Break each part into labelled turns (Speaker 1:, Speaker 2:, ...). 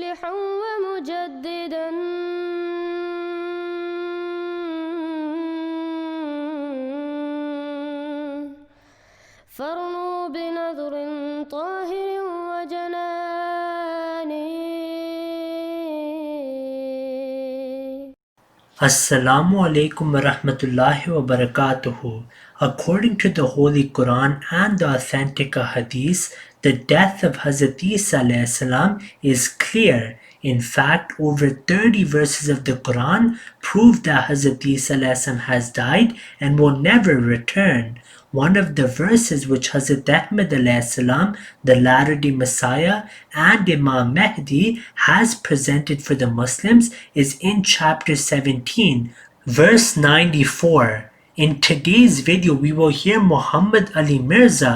Speaker 1: مصلحا ومجددا فارنوا بنظر Tahir وجنان.
Speaker 2: Assalamu alaikum wa rahmatullahi wa barakatuhu. According to the Holy Quran and the authentic Hadith, the death of Hazrat Isa alayhi salam is clear. In fact, over 30 verses of the Quran prove that Hazrat Isa alayhi salam has died and will never return. One of the verses which Hazrat Ahmad alayhi salam, the Latter-day Messiah, and Imam Mahdi has presented for the Muslims is in chapter 17, verse 94. In today's video, we will hear Muhammad Ali Mirza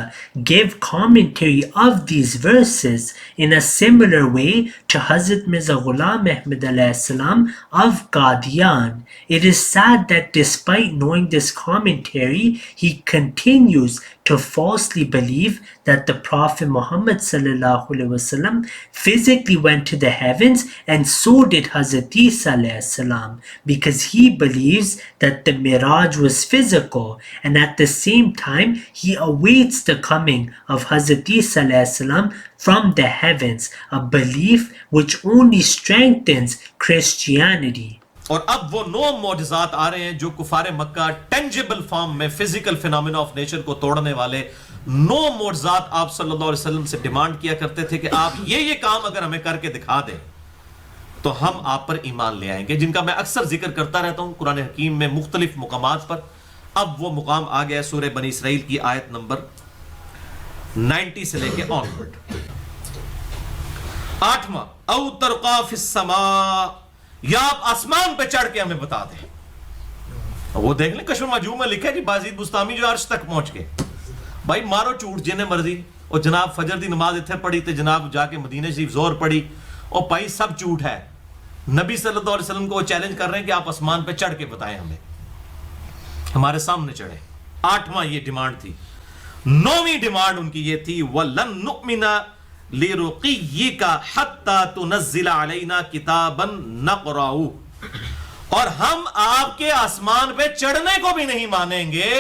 Speaker 2: give commentary of these verses in a similar way to Hazrat Mirza Ghulam Ahmad alayhi salam of Qadian. It is sad that despite knowing this commentary, he continues to falsely believe that the Prophet Muhammad sallallahu alaihi wasallam physically went to the heavens, and so did Hazrat Isa alayhi salam, because he believes that the Miraj was physical, and at the same time he awaits the coming of Hazrat Isa alayhi salam from the heavens, a belief which only strengthens Christianity.
Speaker 3: اور اب وہ 9 معجزات آ رہے ہیں جو کفار مکہ tangible form میں physical phenomena of nature کو توڑنے والے 9 معجزات آپ صلی اللہ علیہ وسلم سے ڈیمانڈ کیا کرتے تھے کہ آپ یہ کام اگر ہمیں کر کے دکھا دیں تو ہم آپ پر ایمان لے آئیں گے، جن کا میں اکثر ذکر کرتا رہتا ہوں قرآن حکیم میں مختلف مقامات پر. اب وہ مقام آ گیا سورہ بنی اسرائیل کی آیت نمبر 90 سے لے کے آنورڈ. 8واں او ترقا فی السماء، یا آپ آسمان پہ چڑھ کے ہمیں بتا دیں. وہ دیکھ لیں کشف مجموع میں لکھا ہے جی بازید بستامی جو عرش تک پہنچ گئے. بھائی مارو چوٹ جنہیں مرضی، اور جناب فجر دی نماز اتنے پڑھی تے جناب جا کے مدینہ شریف زور پڑھی، اور بھائی سب جھوٹ ہے. نبی صلی اللہ علیہ وسلم کو وہ چیلنج کر رہے ہیں کہ آپ آسمان پہ چڑھ کے بتائیں ہمیں، ہمارے سامنے چڑھے. 8واں یہ ڈیمانڈ تھی. 9ویں ڈیمانڈ ان کی یہ تھی وَلَن نُؤْمِنَ لِرُقِيِّكَ حَتَّى تُنَزِّلَ عَلَيْنَا كِتَابًا نَقْرَأُهُ، اور ہم آپ کے آسمان پہ چڑھنے کو بھی نہیں مانیں گے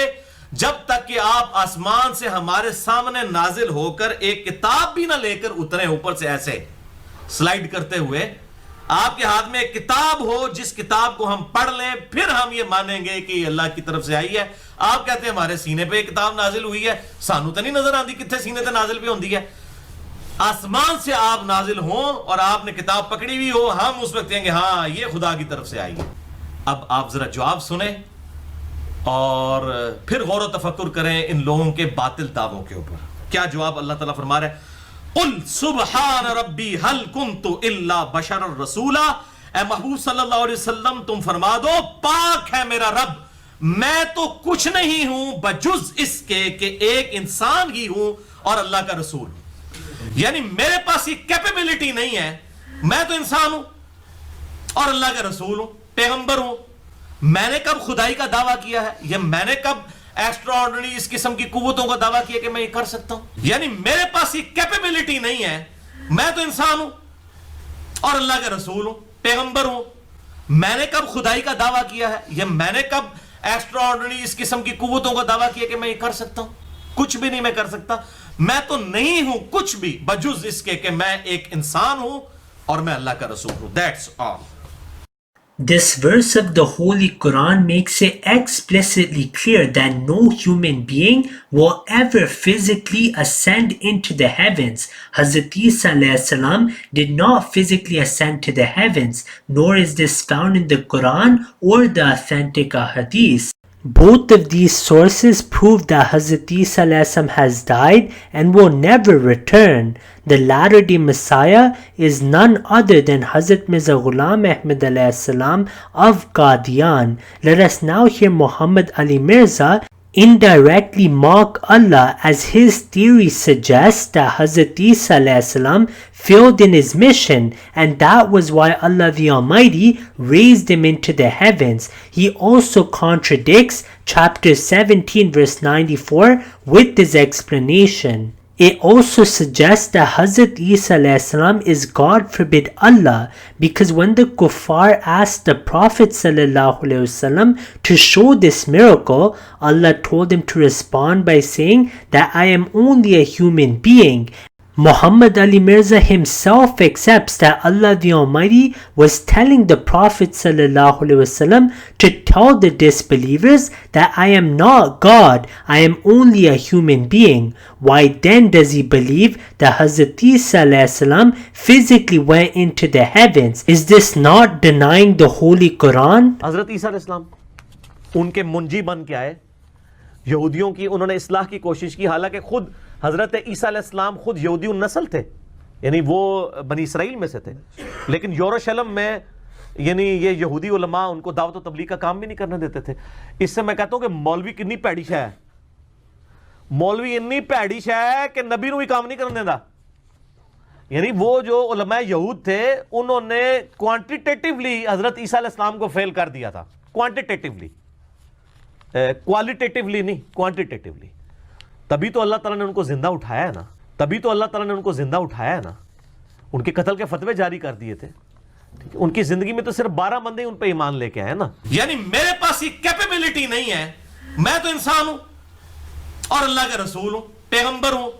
Speaker 3: جب تک کہ آپ آسمان سے ہمارے سامنے نازل ہو کر ایک کتاب بھی نہ لے کر اتریں اوپر سے ایسے سلائیڈ کرتے ہوئے. آپ کے ہاتھ میں ایک کتاب ہو جس کتاب کو ہم پڑھ لیں، پھر ہم یہ مانیں گے کہ یہ اللہ کی طرف سے آئی ہے. آپ کہتے ہیں ہمارے سینے پہ ایک کتاب نازل ہوئی ہے، سانو تو نہیں نظر آتی کتنے سینے تے نازل بھی ہوندی ہے. آسمان سے آپ نازل ہوں اور آپ نے کتاب پکڑی ہوئی ہو، ہم اس وقت کہیں گے ہاں یہ خدا کی طرف سے آئی ہے. اب آپ ذرا جواب سنیں اور پھر غور و تفکر کریں ان لوگوں کے باطل دعووں کے اوپر. کیا جواب اللہ تعالیٰ فرما رہا ہے؟ قل سبحان ربی هل كنت الا بشر رسولا، اے محبوب صلی اللہ علیہ وسلم تم فرما دو پاک ہے میرا رب، میں تو کچھ نہیں ہوں بجز اس کے کہ ایک انسان ہی ہوں اور اللہ کا رسول ہوں. یعنی میرے پاس یہ کیپیبلٹی نہیں ہے، میں تو انسان ہوں اور اللہ کا رسول ہوں، پیغمبر ہوں. میں نے کب خدائی کا دعویٰ کیا ہے، یا میں نے کب ایکسٹرا آرڈنری اس قسم کی قوتوں کا دعویٰ کیا کہ میں یہ کر سکتا ہوں؟ یعنی میرے پاس یہ کیپیبلٹی نہیں ہے، میں تو انسان ہوں اور اللہ کا رسول ہوں، پیغمبر ہوں. میں نے کب خدائی کا دعویٰ کیا ہے، یا میں نے کب ایکسٹرا آرڈنری اس قسم کی قوتوں کا دعویٰ کیا کہ میں یہ کر سکتا ہوں؟ کچھ بھی نہیں میں کر سکتا. میں تو نہیں ہوں کچھ بھی بجز اس کے کہ میں ایک انسان ہوں اور میں اللہ کا رسول ہوں. That's all.
Speaker 2: This verse of the Holy Quran makes it explicitly clear that no human being will ever physically ascend into the heavens. Hazrat Isa alayhi salam did not physically ascend to the heavens, nor is this found in the Quran or the authentic Hadith. Both of these sources prove that Hazrat Isa alayhi salam has died and will never return. The Latter-day Messiah is none other than Hazrat Mirza Ghulam Ahmad alayhi salam of Qadian. Let us now hear Muhammad Ali Mirza indirectly mock Allah as his theory suggests that Hazrat Isa alayhi salam failed in his mission, and that was why Allah the Almighty raised him into the heavens. He also contradicts chapter 17 verse 94 with this explanation. It also suggests that Hazrat Isa alayhi salam is God forbid Allah, because when the kuffar asked the Prophet sallallahu alaihi wasallam to show this miracle, Allah told him to respond by saying that I am only a human being. Muhammad Ali Mirza himself accepts that Allah the Almighty was telling the Prophet ﷺ to tell the disbelievers that I am not God, I am only a human being. Why then does he believe that Hazrat Isa ﷺ physically went into the heavens? Is this not denying the Holy Quran?
Speaker 3: حضرت عیسیٰ علیہ السلام ان کے منجی بن کے آئے, یہودیوں کی انہوں نے اصلاح کی کوشش کی, حالانکہ خود حضرت عیسیٰ علیہ السلام خود یہودی النسل تھے, یعنی وہ بنی اسرائیل میں سے تھے, لیکن یروشلم میں یعنی یہ یہودی علماء ان کو دعوت و تبلیغ کا کام بھی نہیں کرنے دیتے تھے. اس سے میں کہتا ہوں کہ مولوی کتنی پیڑی شے ہے, مولوی اتنی پیڑی شے ہے کہ نبی نو بھی کام نہیں کرنے دیتا. یعنی وہ جو علماء یہود تھے انہوں نے کوانٹیٹیٹیولی حضرت عیسیٰ علیہ السلام کو فیل کر دیا تھا, کوانٹیٹیٹیولی, کوالٹیٹیولی نہیں, کوانٹیٹیٹیولی. تبھی تو اللہ تعالیٰ نے ان کو زندہ اٹھایا ہے نا, تبھی تو اللہ تعالیٰ نے ان کو زندہ اٹھایا ہے نا, ان کے قتل کے فتوے جاری کر دیے تھے. ان کی زندگی میں تو صرف 12 بندے ان پہ ایمان لے کے آئے نا. یعنی میرے پاس یہ کیپیبلٹی نہیں ہے, میں تو انسان ہوں اور اللہ کے رسول ہوں, پیغمبر ہوں.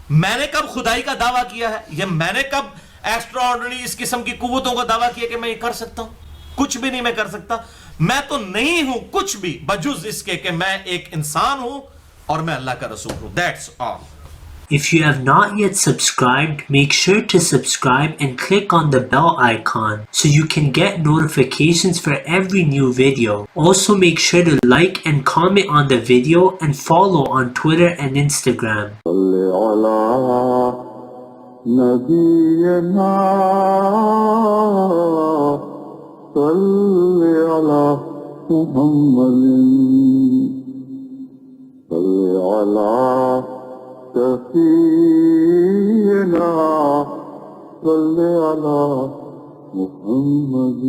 Speaker 3: میں نے کب خدائی کا دعویٰ کیا ہے, یا میں نے کب ایکسٹرا آرڈنری اس قسم کی قوتوں کا دعویٰ کیا کہ میں یہ کر سکتا ہوں؟ کچھ بھی نہیں میں کر سکتا. میں تو نہیں ہوں کچھ بھی بجز اس کے کہ میں ایک انسان ہوں اور میں اللہ کا رسول ہوں. That's all.
Speaker 2: If you have not yet subscribed, make sure to subscribe and click on the bell icon so you can get notifications for every new video. Also make sure to like and comment on the video and follow on Twitter and Instagram.
Speaker 4: سفينا صل على محمد